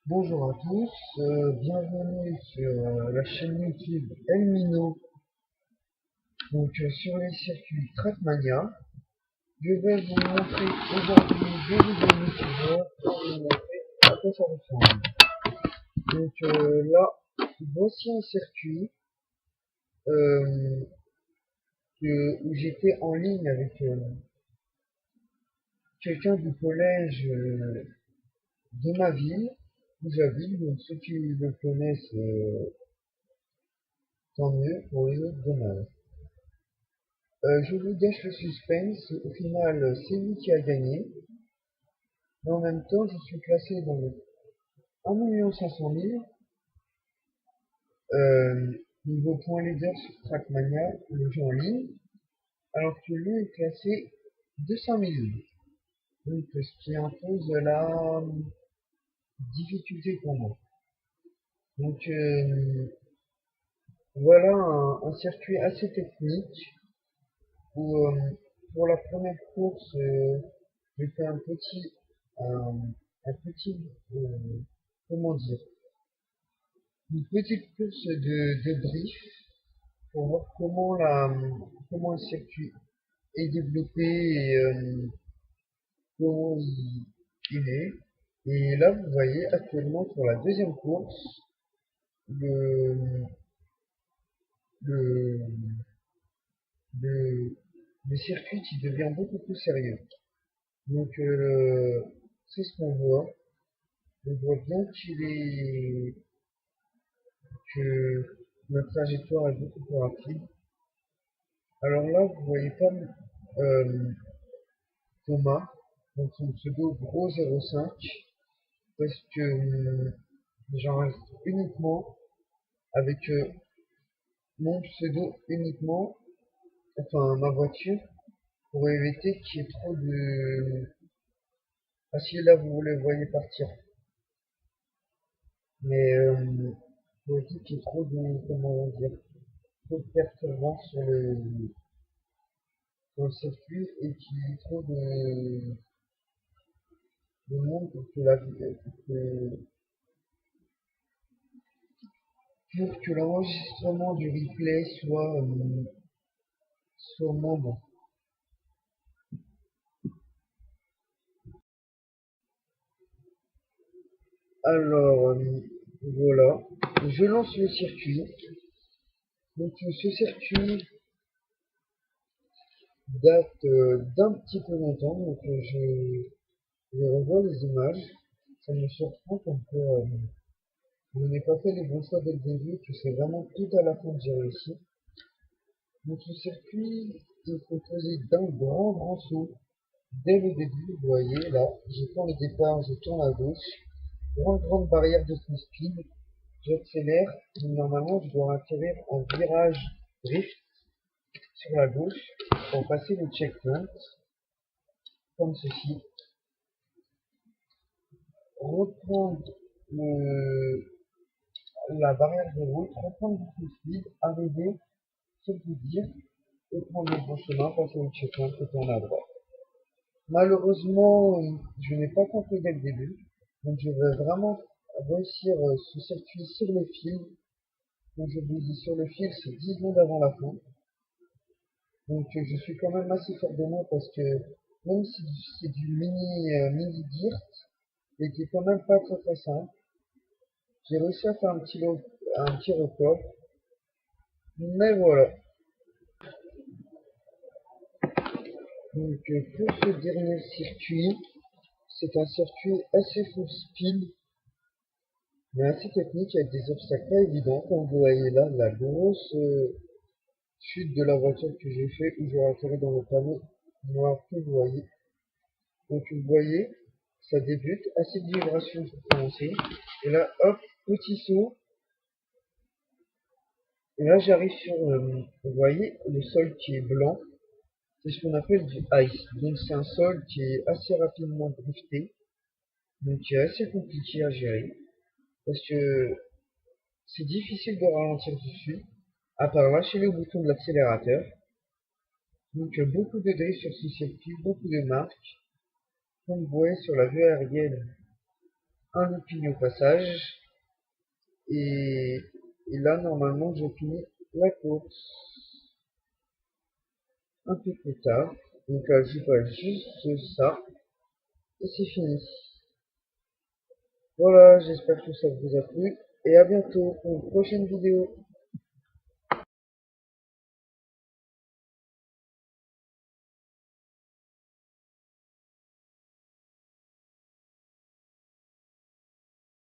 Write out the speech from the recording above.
Bonjour à tous, bienvenue sur la chaîne YouTube Elmino, sur les circuits Trackmania. Je vais vous montrer aujourd'hui deux vidéos multijoueurs pour vous montrer à quoi ça ressemble. Là, voici un circuit euh, où j'étais en ligne avec quelqu'un du collège de ma ville où j'habite. Donc ceux qui le connaissent, tant mieux, pour les autres, dommage. Je vous gâche le suspense. Au final, c'est lui qui a gagné. Mais en même temps, je suis classé dans le 1 500 000 niveau point leader sur Trackmania, le jeu en ligne, alors que lui est classé 200 000. Donc, ce qui impose la difficulté pour moi. Donc, voilà un circuit assez technique où, pour la première course, j'ai fait un, un petit, comment dire, une petite course de drift pour voir comment le circuit est développé et comment il est. Et là, vous voyez actuellement sur la deuxième course, le, le, le, le circuit qui devient beaucoup plus sérieux. Donc, c'est ce qu'on voit. On voit bien que la trajectoire est beaucoup plus rapide. Alors là, vous voyez pas Thomas, donc son pseudo gros 05, parce que j'en reste uniquement avec mon pseudo uniquement, enfin ma voiture, pour éviter qu'il y ait trop de... Ah si là vous le voyez partir, mais pour éviter qu'il y ait trop de, comment dire, trop de perturbances sur le circuit et qu'il y ait trop de monde pour que l'enregistrement du replay soit moins bon. Alors, voilà, je lance le circuit. Donc ce circuit date d'un petit peu longtemps, donc je revois les images. Ça me surprend comme que je n'ai pas fait les bons choix dès le début, que c'est vraiment tout à la fin que j'ai réussi. Donc ce circuit est composé d'un grand saut. Dès le début, vous voyez là, je prends le départ, je tourne à gauche, grande barrière de full speed, j'accélère, et normalement je dois atterrir en virage drift sur la gauche pour passer le checkpoint, comme ceci, reprendre la barrière de route, reprendre du full speed, arriver, se dire, et prendre le bon chemin, passer le checkpoint et tourner à droite. Malheureusement, je n'ai pas compris dès le début, donc je vais vraiment réussir ce circuit sur le fil. Donc je vous dis sur le fil, c'est 10 secondes avant la fin. Donc je suis quand même assez fier de moi parce que même si c'est du mini dirt, il était quand même pas très simple. J'ai réussi à faire un petit record. Mais voilà. Donc pour ce dernier circuit, c'est un circuit assez full speed, mais assez technique avec des obstacles pas évidents. Comme vous voyez là, la grosse chute de la voiture que j'ai fait où j'ai atterri dans le panneau noir que vous voyez. Donc vous voyez, ça débute, assez de vibrations pour commencer. Et là, hop, petit saut. Et là, j'arrive sur, vous voyez, le sol qui est blanc. C'est ce qu'on appelle du ice. Donc c'est un sol qui est assez rapidement drifté. Donc qui est assez compliqué à gérer. Parce que c'est difficile de ralentir dessus. À part lâcher le bouton de l'accélérateur. Donc beaucoup de drift sur ce circuit, beaucoup de marques. Comme vous voyez sur la vue aérienne, un looping au passage. Et, et là, normalement, je finis la course un peu plus tard. Donc là, je vois juste ça. Et c'est fini. Voilà, j'espère que ça vous a plu. Et à bientôt pour une prochaine vidéo.